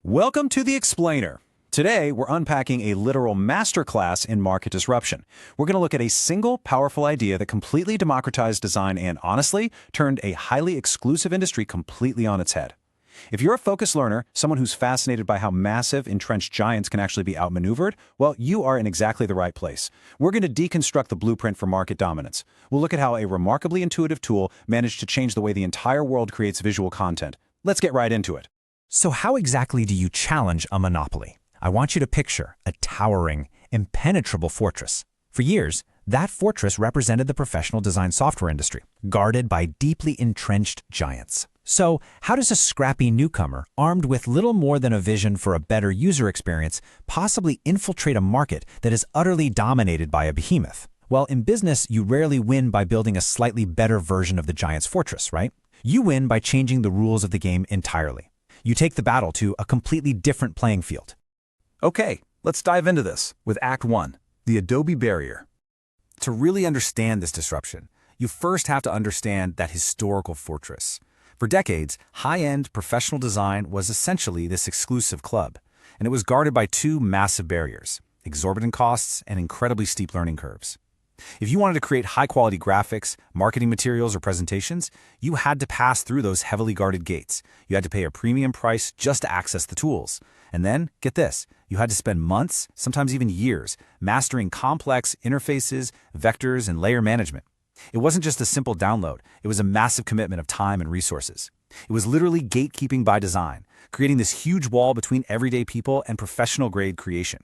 Welcome to The Explainer. Today, we're unpacking a literal masterclass in market disruption. We're going to look at a single, powerful idea that completely democratized design and, honestly, turned a highly exclusive industry completely on its head. If you're a focused learner, someone who's fascinated by how massive, entrenched giants can actually be outmaneuvered, well, you are in exactly the right place. We're going to deconstruct the blueprint for market dominance. We'll look at how a remarkably intuitive tool managed to change the way the entire world creates visual content. Let's get right into it. So how exactly do you challenge a monopoly? I want you to picture a towering, impenetrable fortress. For years, that fortress represented the professional design software industry, guarded by deeply entrenched giants. So how does a scrappy newcomer, armed with little more than a vision for a better user experience, possibly infiltrate a market that is utterly dominated by a behemoth? Well, in business, you rarely win by building a slightly better version of the giant's fortress, right? You win by changing the rules of the game entirely. You take the battle to a completely different playing field. Okay, let's dive into this with Act 1, the Adobe barrier. To really understand this disruption, you first have to understand that historical fortress. For decades, high-end professional design was essentially this exclusive club, and it was guarded by two massive barriers: exorbitant costs and incredibly steep learning curves. If you wanted to create high-quality graphics, marketing materials, or presentations, you had to pass through those heavily guarded gates. You had to pay a premium price just to access the tools. And then, get this, you had to spend months, sometimes even years, mastering complex interfaces, vectors, and layer management. It wasn't just a simple download. It was a massive commitment of time and resources. It was literally gatekeeping by design, creating this huge wall between everyday people and professional-grade creation.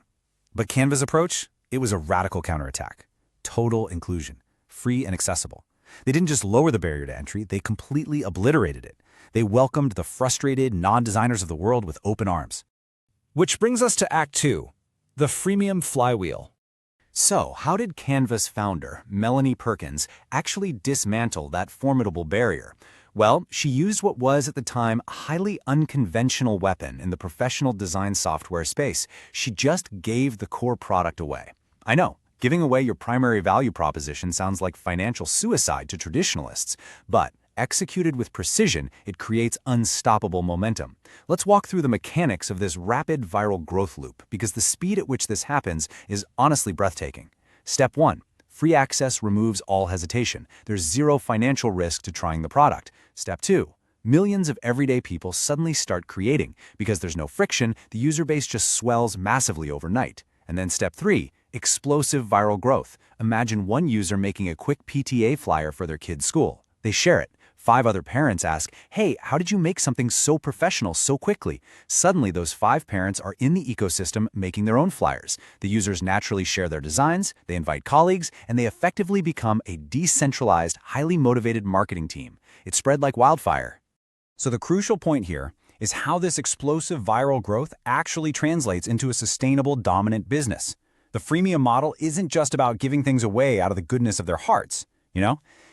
But Canva's approach? It was a radical counterattack. Total inclusion, free and accessible. They didn't just lower the barrier to entry, they completely obliterated it. They welcomed the frustrated non-designers of the world with open arms. Which brings us to Act 2, the freemium flywheel. So, how did Canva's founder, Melanie Perkins, actually dismantle that formidable barrier? Well, she used what was at the time a highly unconventional weapon in the professional design software space. She just gave the core product away. I know. Giving away your primary value proposition sounds like financial suicide to traditionalists, but executed with precision, it creates unstoppable momentum. Let's walk through the mechanics of this rapid viral growth loop, because the speed at which this happens is honestly breathtaking. Step 1. Free access removes all hesitation. There's zero financial risk to trying the product. Step 2. Millions of everyday people suddenly start creating. Because there's no friction, the user base just swells massively overnight. And then Step 3. Explosive viral growth. Imagine one user making a quick PTA flyer for their kid's school. They share it. 5 other parents ask, "Hey, how did you make something so professional so quickly?" Suddenly, those 5 parents are in the ecosystem making their own flyers. The users naturally share their designs, they invite colleagues, and they effectively become a decentralized, highly motivated marketing team. It spread like wildfire. So the crucial point here is how this explosive viral growth actually translates into a sustainable, dominant business. The freemium model isn't just about giving things away out of the goodness of their hearts,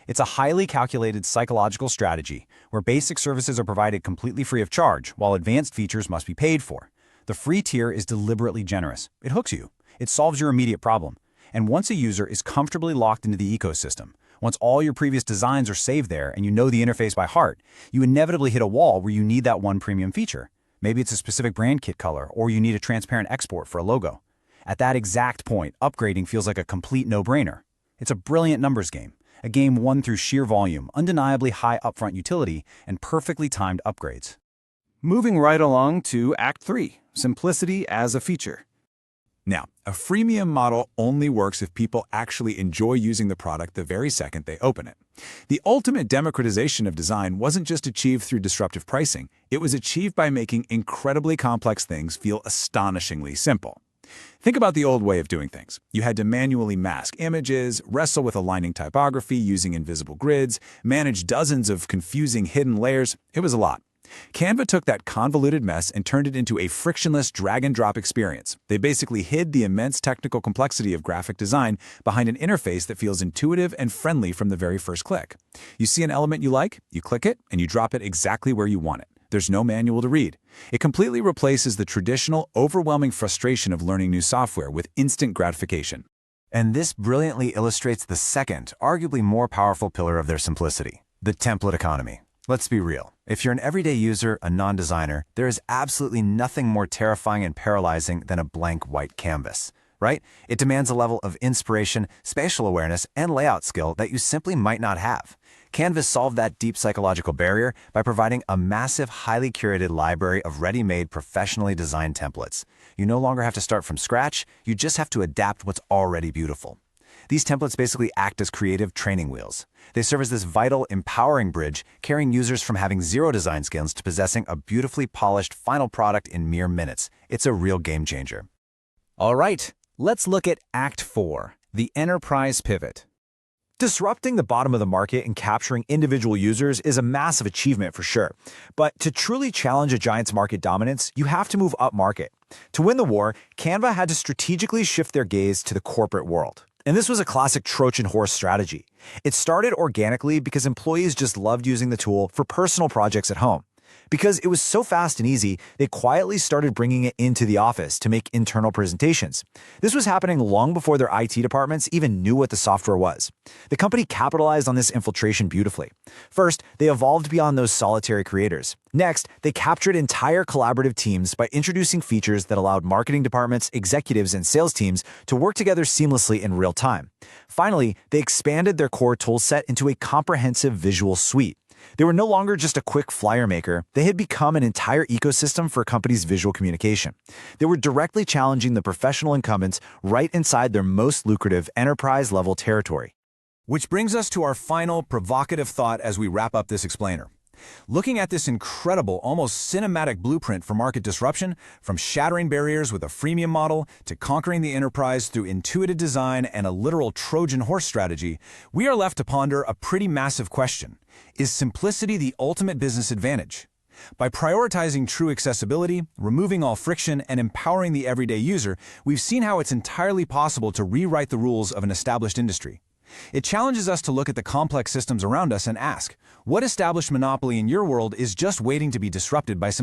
It's a highly calculated psychological strategy where basic services are provided completely free of charge, while advanced features must be paid for. The free tier is deliberately generous. It hooks you. It solves your immediate problem. And once a user is comfortably locked into the ecosystem, once all your previous designs are saved there and you know the interface by heart, you inevitably hit a wall where you need that one premium feature. Maybe it's a specific brand kit color, or you need a transparent export for a logo. At that exact point, upgrading feels like a complete no-brainer. It's a brilliant numbers game. A game won through sheer volume, undeniably high upfront utility, and perfectly timed upgrades. Moving right along to Act 3, simplicity as a feature. Now, a freemium model only works if people actually enjoy using the product the very second they open it. The ultimate democratization of design wasn't just achieved through disruptive pricing, it was achieved by making incredibly complex things feel astonishingly simple. Think about the old way of doing things. You had to manually mask images, wrestle with aligning typography using invisible grids, manage dozens of confusing hidden layers. It was a lot. Canva took that convoluted mess and turned it into a frictionless drag-and-drop experience. They basically hid the immense technical complexity of graphic design behind an interface that feels intuitive and friendly from the very first click. You see an element you like, you click it, and you drop it exactly where you want it. There's no manual to read. It completely replaces the traditional, overwhelming frustration of learning new software with instant gratification. And this brilliantly illustrates the second, arguably more powerful pillar of their simplicity, the template economy. Let's be real. If you're an everyday user, a non-designer, there is absolutely nothing more terrifying and paralyzing than a blank white canvas, right? It demands a level of inspiration, spatial awareness, and layout skill that you simply might not have. Canva solved that deep psychological barrier by providing a massive, highly curated library of ready-made, professionally designed templates. You no longer have to start from scratch, you just have to adapt what's already beautiful. These templates basically act as creative training wheels. They serve as this vital, empowering bridge, carrying users from having zero design skills to possessing a beautifully polished final product in mere minutes. It's a real game changer. All right, let's look at Act 4, the enterprise pivot. Disrupting the bottom of the market and capturing individual users is a massive achievement for sure. But to truly challenge a giant's market dominance, you have to move up market. To win the war, Canva had to strategically shift their gaze to the corporate world. And this was a classic Trojan horse strategy. It started organically because employees just loved using the tool for personal projects at home. Because it was so fast and easy, they quietly started bringing it into the office to make internal presentations. This was happening long before their IT departments even knew what the software was. The company capitalized on this infiltration beautifully. First, they evolved beyond those solitary creators. Next, they captured entire collaborative teams by introducing features that allowed marketing departments, executives, and sales teams to work together seamlessly in real time. Finally, they expanded their core toolset into a comprehensive visual suite. They were no longer just a quick flyer maker, they had become an entire ecosystem for a company's visual communication. They were directly challenging the professional incumbents right inside their most lucrative enterprise-level territory. Which brings us to our final provocative thought as we wrap up this explainer. Looking at this incredible, almost cinematic blueprint for market disruption, from shattering barriers with a freemium model to conquering the enterprise through intuitive design and a literal Trojan horse strategy, we are left to ponder a pretty massive question. Is simplicity the ultimate business advantage? By prioritizing true accessibility, removing all friction, and empowering the everyday user, we've seen how it's entirely possible to rewrite the rules of an established industry. It challenges us to look at the complex systems around us and ask, what established monopoly in your world is just waiting to be disrupted by simplicity?